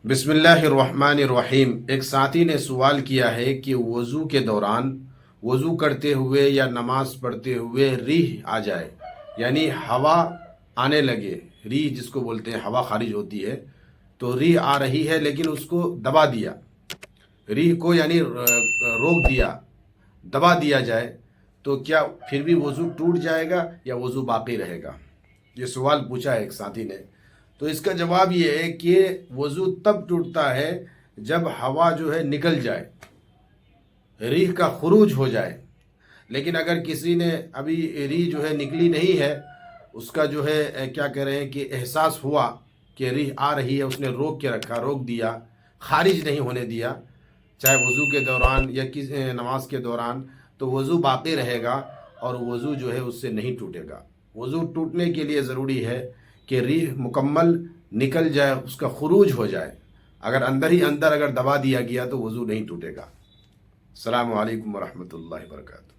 بسم اللہ الرحمن الرحیم۔ ایک ساتھی نے سوال کیا ہے کہ وضو کے دوران وضو کرتے ہوئے یا نماز پڑھتے ہوئے ریح آ جائے، یعنی ہوا آنے لگے، ریح جس کو بولتے ہیں ہوا خارج ہوتی ہے، تو ریح آ رہی ہے لیکن اس کو دبا دیا، ریح کو یعنی روک دیا، دبا دیا جائے، تو کیا پھر بھی وضو ٹوٹ جائے گا یا وضو باقی رہے گا؟ یہ سوال پوچھا ہے ایک ساتھی نے۔ تو اس کا جواب یہ ہے کہ وضو تب ٹوٹتا ہے جب ہوا جو ہے نکل جائے، ریح کا خروج ہو جائے۔ لیکن اگر کسی نے ابھی ریح جو ہے نکلی نہیں ہے، اس کا جو ہے کیا کہہ رہے ہیں کہ احساس ہوا کہ ریح آ رہی ہے، اس نے روک کے رکھا، روک دیا، خارج نہیں ہونے دیا، چاہے وضو کے دوران یا نماز کے دوران، تو وضو باقی رہے گا اور وضو جو ہے اس سے نہیں ٹوٹے گا۔ وضو ٹوٹنے کے لیے ضروری ہے کہ ریح مکمل نکل جائے، اس کا خروج ہو جائے۔ اگر اندر ہی اندر اگر دبا دیا گیا تو وضو نہیں ٹوٹے گا۔ السلام علیکم ورحمۃ اللہ وبرکاتہ۔